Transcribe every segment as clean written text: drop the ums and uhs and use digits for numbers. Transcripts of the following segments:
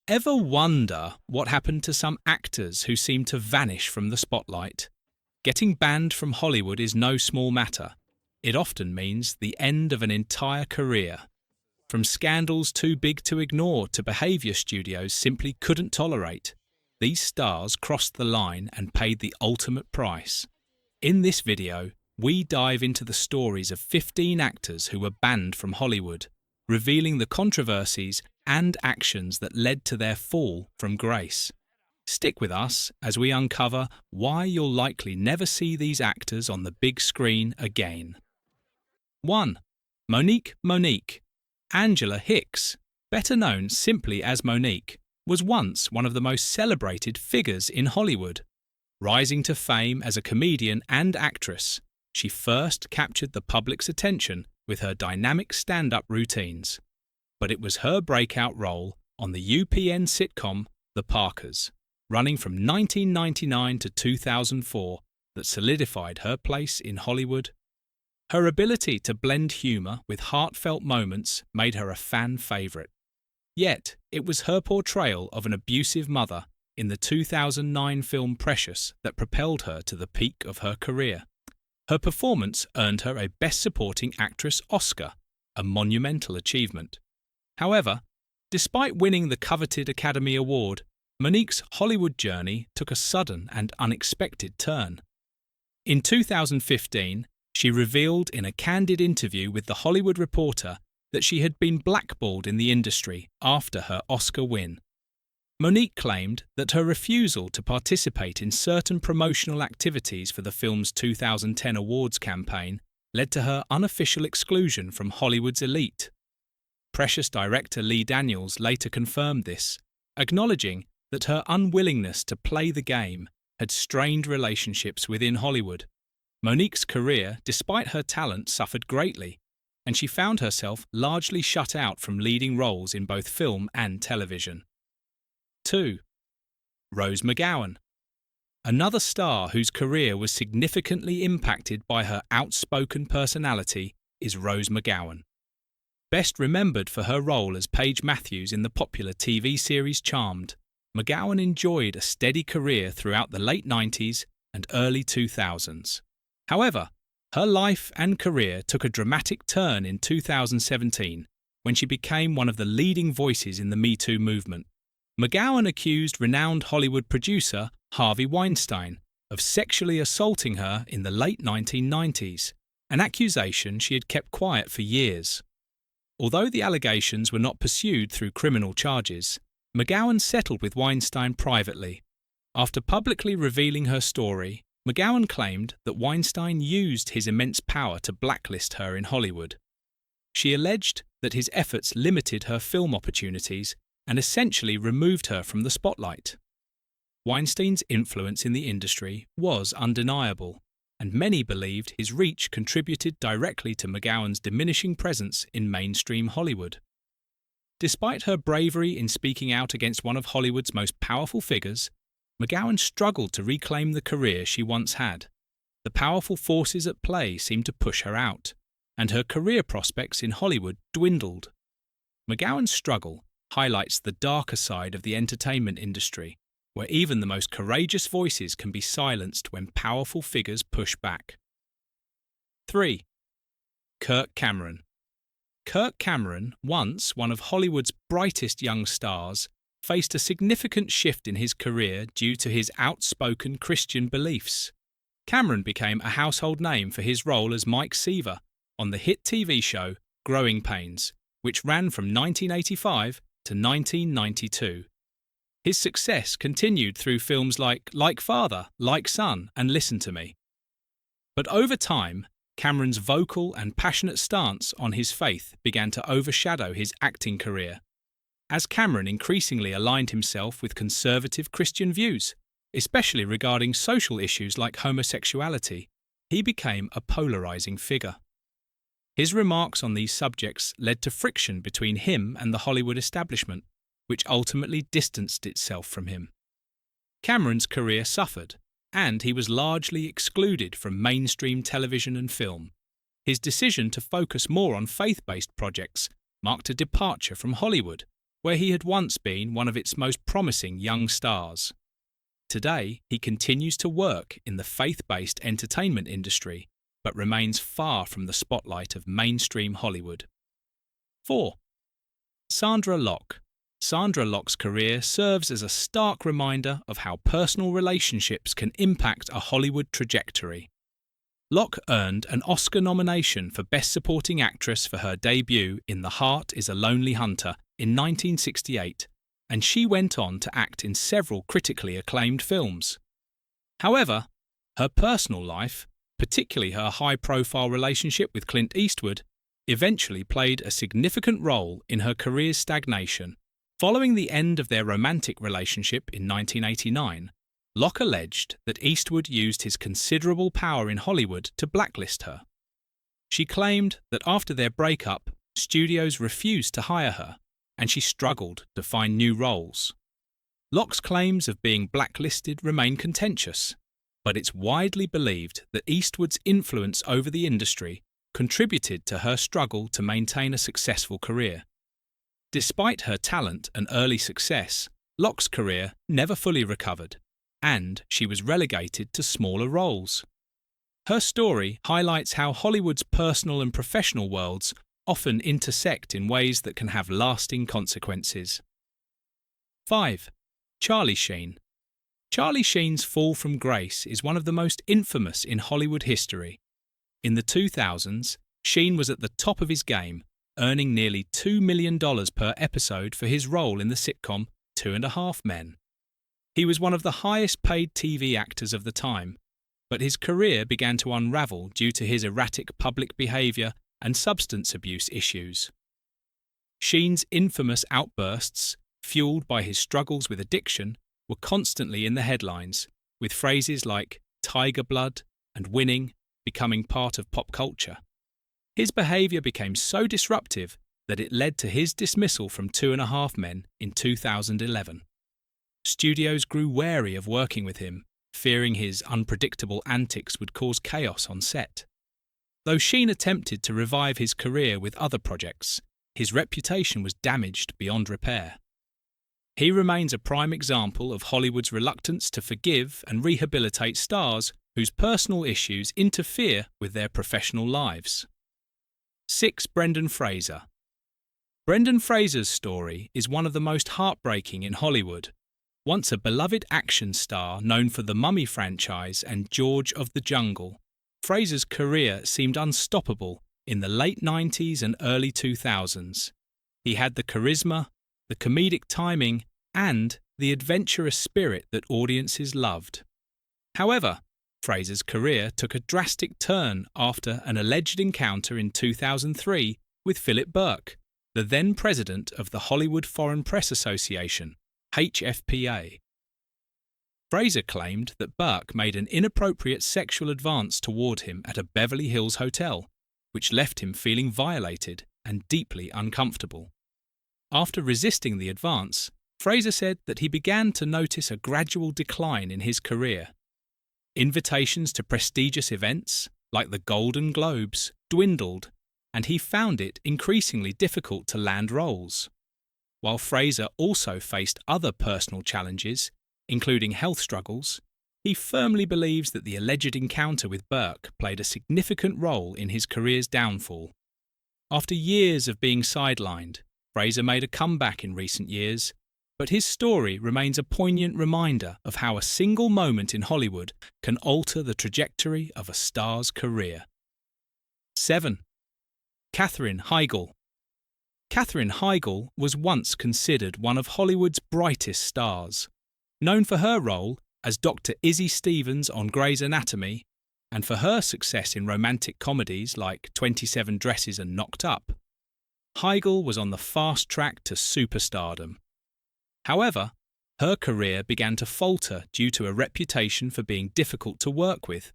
Ever wonder what happened to some actors who seem to vanish from the spotlight? Getting banned from Hollywood is no small matter. It often means the end of an entire career. From scandals too big to ignore to behaviour studios simply couldn't tolerate, these stars crossed the line and paid the ultimate price. In this video, we dive into the stories of 15 actors who were banned from Hollywood, revealing the controversies and actions that led to their fall from grace. Stick with us as we uncover why you'll likely never see these actors on the big screen again. 1. Monique. Angela Hicks, better known simply as Monique, was once one of the most celebrated figures in Hollywood. Rising to fame as a comedian and actress, she first captured the public's attention with her dynamic stand-up routines. But it was her breakout role on the UPN sitcom The Parkers, running from 1999 to 2004, that solidified her place in Hollywood. Her ability to blend humour with heartfelt moments made her a fan favourite. Yet, it was her portrayal of an abusive mother in the 2009 film Precious that propelled her to the peak of her career. Her performance earned her a Best Supporting Actress Oscar, a monumental achievement. However, despite winning the coveted Academy Award, Monique's Hollywood journey took a sudden and unexpected turn. In 2015, she revealed in a candid interview with The Hollywood Reporter that she had been blackballed in the industry after her Oscar win. Monique claimed that her refusal to participate in certain promotional activities for the film's 2010 awards campaign led to her unofficial exclusion from Hollywood's elite. Precious director Lee Daniels later confirmed this, acknowledging that her unwillingness to play the game had strained relationships within Hollywood. Monique's career, despite her talent, suffered greatly, and she found herself largely shut out from leading roles in both film and television. 2. Rose McGowan. Another star whose career was significantly impacted by her outspoken personality is Rose McGowan. Best remembered for her role as Paige Matthews in the popular TV series Charmed, McGowan enjoyed a steady career throughout the late 90s and early 2000s. However, her life and career took a dramatic turn in 2017 when she became one of the leading voices in the Me Too movement. McGowan accused renowned Hollywood producer Harvey Weinstein of sexually assaulting her in the late 1990s, an accusation she had kept quiet for years. Although the allegations were not pursued through criminal charges, McGowan settled with Weinstein privately. After publicly revealing her story, McGowan claimed that Weinstein used his immense power to blacklist her in Hollywood. She alleged that his efforts limited her film opportunities and essentially removed her from the spotlight. Weinstein's influence in the industry was undeniable, and many believed his reach contributed directly to McGowan's diminishing presence in mainstream Hollywood. Despite her bravery in speaking out against one of Hollywood's most powerful figures, McGowan struggled to reclaim the career she once had. The powerful forces at play seemed to push her out, and her career prospects in Hollywood dwindled. McGowan's struggle highlights the darker side of the entertainment industry, where even the most courageous voices can be silenced when powerful figures push back. 3. Kirk Cameron. Kirk Cameron, once one of Hollywood's brightest young stars, faced a significant shift in his career due to his outspoken Christian beliefs. Cameron became a household name for his role as Mike Seaver on the hit TV show Growing Pains, which ran from 1985 to 1992. His success continued through films like Father, Like Son, and Listen to Me. But over time, Cameron's vocal and passionate stance on his faith began to overshadow his acting career. As Cameron increasingly aligned himself with conservative Christian views, especially regarding social issues like homosexuality, he became a polarizing figure. His remarks on these subjects led to friction between him and the Hollywood establishment, which ultimately distanced itself from him. Cameron's career suffered, and he was largely excluded from mainstream television and film. His decision to focus more on faith-based projects marked a departure from Hollywood where he had once been one of its most promising young stars. Today, he continues to work in the faith-based entertainment industry, but remains far from the spotlight of mainstream Hollywood. 4. Sandra Locke. Sandra Locke's career serves as a stark reminder of how personal relationships can impact a Hollywood trajectory. Locke earned an Oscar nomination for Best Supporting Actress for her debut in The Heart is a Lonely Hunter in 1968, and she went on to act in several critically acclaimed films. However, her personal life, particularly her high-profile relationship with Clint Eastwood, eventually played a significant role in her career's stagnation. Following the end of their romantic relationship in 1989, Locke alleged that Eastwood used his considerable power in Hollywood to blacklist her. She claimed that after their breakup, studios refused to hire her, and she struggled to find new roles. Locke's claims of being blacklisted remain contentious, but it's widely believed that Eastwood's influence over the industry contributed to her struggle to maintain a successful career. Despite her talent and early success, Locke's career never fully recovered, and she was relegated to smaller roles. Her story highlights how Hollywood's personal and professional worlds often intersect in ways that can have lasting consequences. 5. Charlie Sheen. Charlie Sheen's fall from grace is one of the most infamous in Hollywood history. In the 2000s, Sheen was at the top of his game, earning nearly $2 million per episode for his role in the sitcom 2.5 Men. He was one of the highest-paid TV actors of the time, but his career began to unravel due to his erratic public behaviour and substance abuse issues. Sheen's infamous outbursts, fueled by his struggles with addiction, were constantly in the headlines, with phrases like "tiger blood" and "winning" becoming part of pop culture. His behaviour became so disruptive that it led to his dismissal from 2.5 Men in 2011. Studios grew wary of working with him, fearing his unpredictable antics would cause chaos on set. Though Sheen attempted to revive his career with other projects, his reputation was damaged beyond repair. He remains a prime example of Hollywood's reluctance to forgive and rehabilitate stars whose personal issues interfere with their professional lives. 6. Brendan Fraser. Brendan Fraser's story is one of the most heartbreaking in Hollywood. Once a beloved action star known for the Mummy franchise and George of the Jungle, Fraser's career seemed unstoppable in the late 90s and early 2000s. He had the charisma, the comedic timing, and the adventurous spirit that audiences loved. However, Fraser's career took a drastic turn after an alleged encounter in 2003 with Philip Burke, the then president of the Hollywood Foreign Press Association, HFPA. Fraser claimed that Burke made an inappropriate sexual advance toward him at a Beverly Hills hotel, which left him feeling violated and deeply uncomfortable. After resisting the advance, Fraser said that he began to notice a gradual decline in his career. Invitations to prestigious events, like the Golden Globes, dwindled, and he found it increasingly difficult to land roles. While Fraser also faced other personal challenges, including health struggles, he firmly believes that the alleged encounter with Burke played a significant role in his career's downfall. After years of being sidelined, Fraser made a comeback in recent years, but his story remains a poignant reminder of how a single moment in Hollywood can alter the trajectory of a star's career. 7. Katherine Heigl. Katherine Heigl was once considered one of Hollywood's brightest stars. Known for her role as Dr. Izzy Stevens on Grey's Anatomy, and for her success in romantic comedies like 27 Dresses and Knocked Up, Heigl was on the fast track to superstardom. However, her career began to falter due to a reputation for being difficult to work with.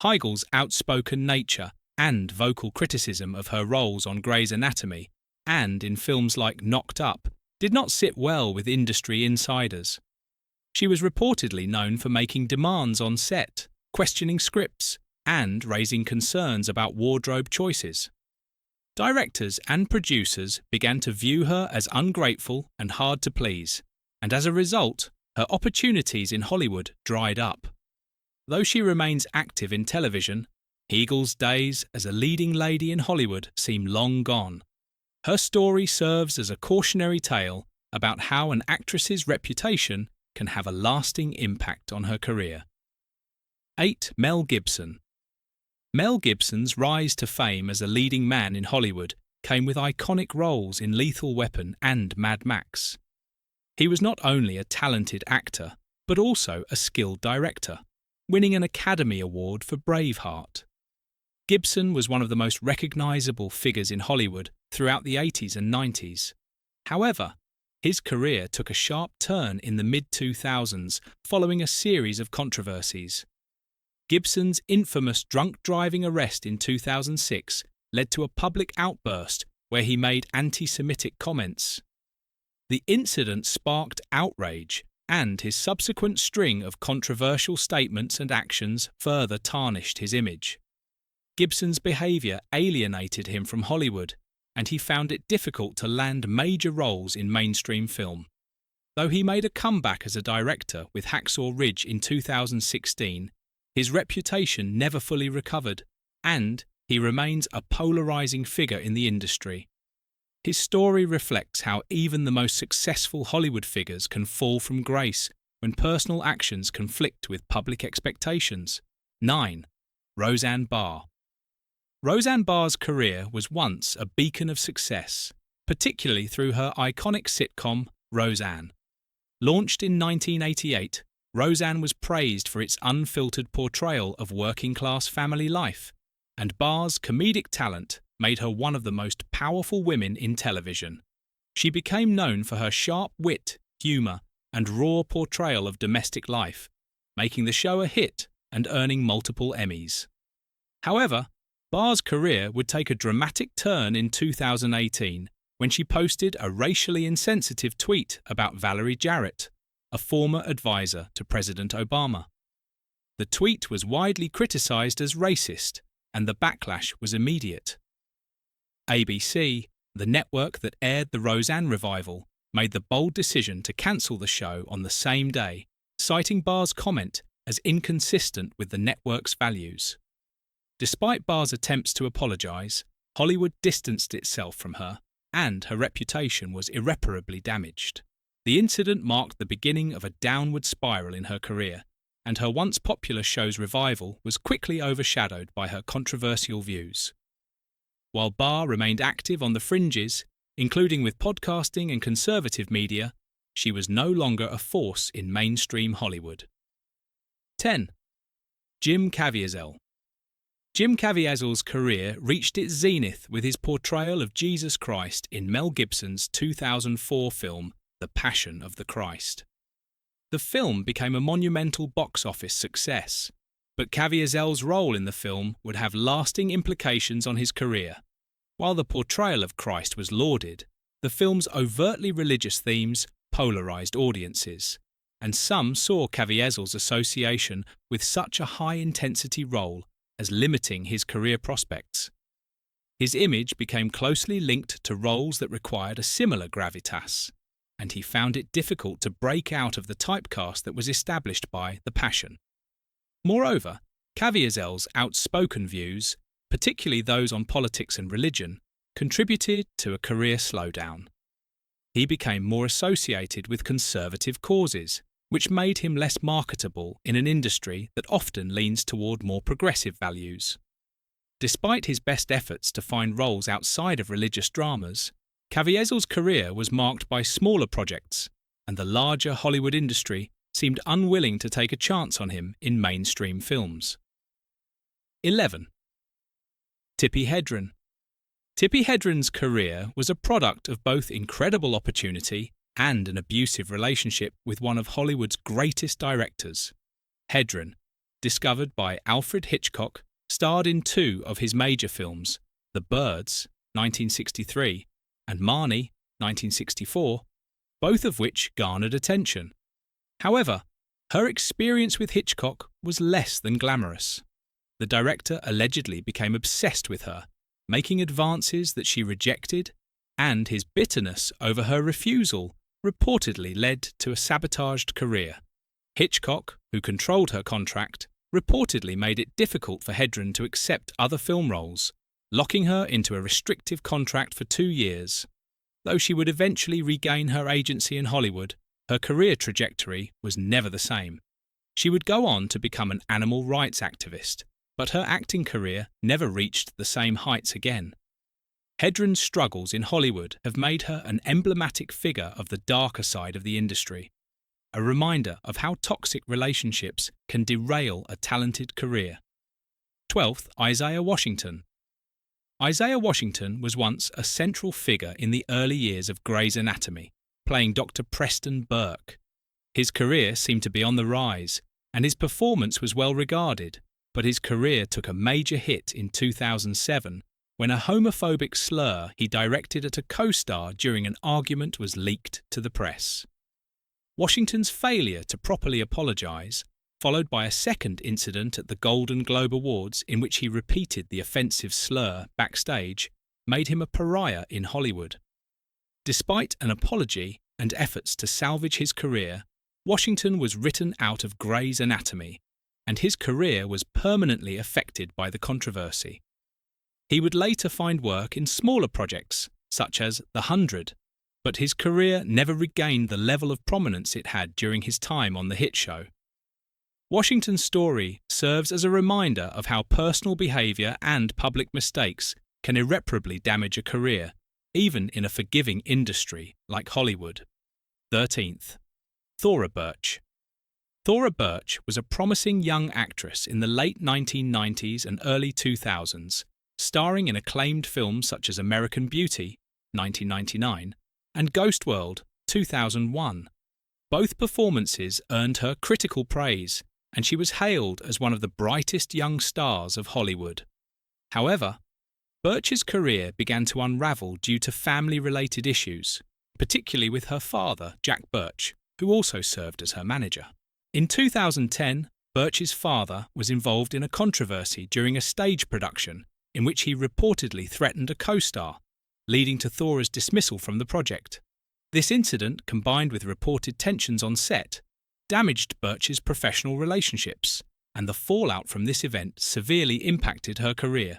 Heigl's outspoken nature and vocal criticism of her roles on Grey's Anatomy and in films like Knocked Up did not sit well with industry insiders. She was reportedly known for making demands on set, questioning scripts, and raising concerns about wardrobe choices. Directors and producers began to view her as ungrateful and hard to please, and as a result, her opportunities in Hollywood dried up. Though she remains active in television, Hegel's days as a leading lady in Hollywood seem long gone. Her story serves as a cautionary tale about how an actress's reputation can have a lasting impact on her career. 8. Mel Gibson. Mel Gibson's rise to fame as a leading man in Hollywood came with iconic roles in Lethal Weapon and Mad Max. He was not only a talented actor, but also a skilled director, winning an Academy Award for Braveheart. Gibson was one of the most recognizable figures in Hollywood throughout the 80s and 90s. However, his career took a sharp turn in the mid-2000s following a series of controversies. Gibson's infamous drunk driving arrest in 2006 led to a public outburst where he made anti-Semitic comments. The incident sparked outrage, and his subsequent string of controversial statements and actions further tarnished his image. Gibson's behaviour alienated him from Hollywood, and he found it difficult to land major roles in mainstream film. Though he made a comeback as a director with Hacksaw Ridge in 2016, his reputation never fully recovered, and he remains a polarising figure in the industry. His story reflects how even the most successful Hollywood figures can fall from grace when personal actions conflict with public expectations. 9. Roseanne Barr. Roseanne Barr's career was once a beacon of success, particularly through her iconic sitcom, Roseanne. Launched in 1988, Roseanne was praised for its unfiltered portrayal of working-class family life, and Barr's comedic talent made her one of the most powerful women in television. She became known for her sharp wit, humour, and raw portrayal of domestic life, making the show a hit and earning multiple Emmys. However, Barr's career would take a dramatic turn in 2018 when she posted a racially insensitive tweet about Valerie Jarrett, a former advisor to President Obama. The tweet was widely criticised as racist, and the backlash was immediate. ABC, the network that aired the Roseanne revival, made the bold decision to cancel the show on the same day, citing Barr's comment as inconsistent with the network's values. Despite Barr's attempts to apologise, Hollywood distanced itself from her, and her reputation was irreparably damaged. The incident marked the beginning of a downward spiral in her career, and her once popular show's revival was quickly overshadowed by her controversial views. While Barr remained active on the fringes, including with podcasting and conservative media, she was no longer a force in mainstream Hollywood. 10. Jim Caviezel. Jim Caviezel's career reached its zenith with his portrayal of Jesus Christ in Mel Gibson's 2004 film The Passion of the Christ. The film became a monumental box office success, but Caviezel's role in the film would have lasting implications on his career. While the portrayal of Christ was lauded, the film's overtly religious themes polarized audiences, and some saw Caviezel's association with such a high-intensity role as limiting his career prospects. His image became closely linked to roles that required a similar gravitas, and he found it difficult to break out of the typecast that was established by The Passion. Moreover, Caviezel's outspoken views, particularly those on politics and religion, contributed to a career slowdown. He became more associated with conservative causes, which made him less marketable in an industry that often leans toward more progressive values. Despite his best efforts to find roles outside of religious dramas, Caviezel's career was marked by smaller projects, and the larger Hollywood industry seemed unwilling to take a chance on him in mainstream films. 11. Tippi Hedren. Tippi Hedren's career was a product of both incredible opportunity and an abusive relationship with one of Hollywood's greatest directors. Hedren, discovered by Alfred Hitchcock, starred in two of his major films, The Birds, 1963, and Marnie, 1964, both of which garnered attention. However, her experience with Hitchcock was less than glamorous. The director allegedly became obsessed with her, making advances that she rejected, and his bitterness over her refusal reportedly led to a sabotaged career. Hitchcock, who controlled her contract, reportedly made it difficult for Hedren to accept other film roles, locking her into a restrictive contract for 2 years. Though she would eventually regain her agency in Hollywood, her career trajectory was never the same. She would go on to become an animal rights activist, but her acting career never reached the same heights again. Hedren's struggles in Hollywood have made her an emblematic figure of the darker side of the industry, a reminder of how toxic relationships can derail a talented career. 12th, Isaiah Washington. Isaiah Washington was once a central figure in the early years of Grey's Anatomy, playing Dr. Preston Burke. His career seemed to be on the rise, and his performance was well regarded, but his career took a major hit in 2007 when a homophobic slur he directed at a co-star during an argument was leaked to the press. Washington's failure to properly apologise, followed by a second incident at the Golden Globe Awards in which he repeated the offensive slur backstage, made him a pariah in Hollywood. Despite an apology and efforts to salvage his career, Washington was written out of Grey's Anatomy, and his career was permanently affected by the controversy. He would later find work in smaller projects, such as The 100, but his career never regained the level of prominence it had during his time on the hit show. Washington's story serves as a reminder of how personal behaviour and public mistakes can irreparably damage a career, even in a forgiving industry like Hollywood. 13th. Thora Birch. Thora Birch was a promising young actress in the late 1990s and early 2000s, starring in acclaimed films such as American Beauty, 1999, and Ghost World, 2001. Both performances earned her critical praise, and she was hailed as one of the brightest young stars of Hollywood. However, Birch's career began to unravel due to family-related issues, particularly with her father, Jack Birch, who also served as her manager. In 2010, Birch's father was involved in a controversy during a stage production in which he reportedly threatened a co-star, leading to Thora's dismissal from the project. This incident, combined with reported tensions on set, damaged Birch's professional relationships, and the fallout from this event severely impacted her career.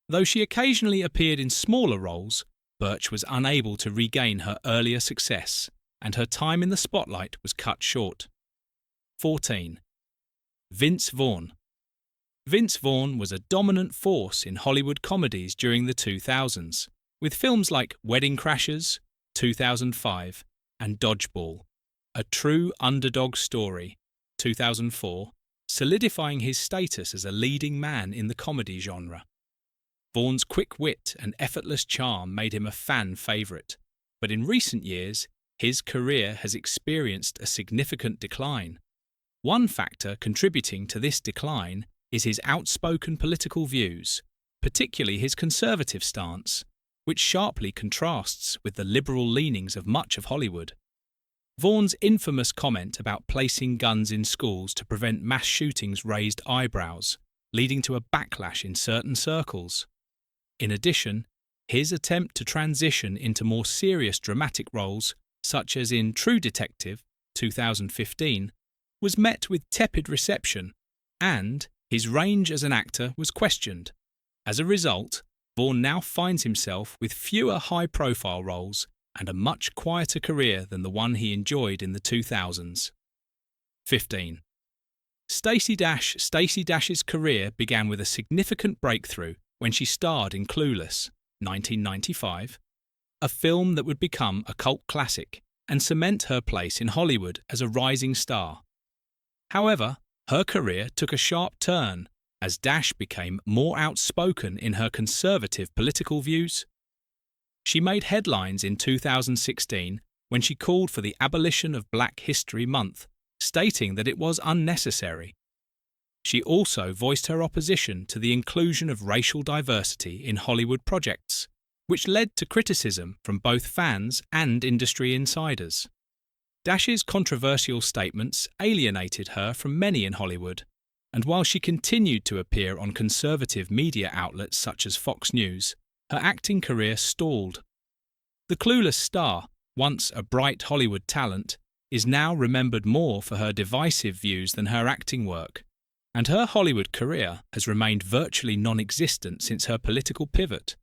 Though she occasionally appeared in smaller roles, Birch was unable to regain her earlier success, and her time in the spotlight was cut short. 14. Vince Vaughn. Vince Vaughn was a dominant force in Hollywood comedies during the 2000s, with films like Wedding Crashers, 2005, and Dodgeball, a true underdog story, 2004, solidifying his status as a leading man in the comedy genre. Vaughn's quick wit and effortless charm made him a fan favourite, but in recent years, his career has experienced a significant decline. One factor contributing to this decline is his outspoken political views, particularly his conservative stance, which sharply contrasts with the liberal leanings of much of Hollywood. Vaughn's infamous comment about placing guns in schools to prevent mass shootings raised eyebrows, leading to a backlash in certain circles. In addition, his attempt to transition into more serious dramatic roles, such as in True Detective, 2015, was met with tepid reception, and his range as an actor was questioned. As a result, Vaughn now finds himself with fewer high-profile roles and a much quieter career than the one he enjoyed in the 2000s. 15. Stacey Dash's career began with a significant breakthrough when she starred in Clueless, 1995, a film that would become a cult classic and cement her place in Hollywood as a rising star. However, her career took a sharp turn as Dash became more outspoken in her conservative political views. She made headlines in 2016 when she called for the abolition of Black History Month, stating that it was unnecessary. She also voiced her opposition to the inclusion of racial diversity in Hollywood projects, which led to criticism from both fans and industry insiders. Dash's controversial statements alienated her from many in Hollywood, and while she continued to appear on conservative media outlets such as Fox News, her acting career stalled. The clueless star, once a bright Hollywood talent, is now remembered more for her divisive views than her acting work, and her Hollywood career has remained virtually non-existent since her political pivot.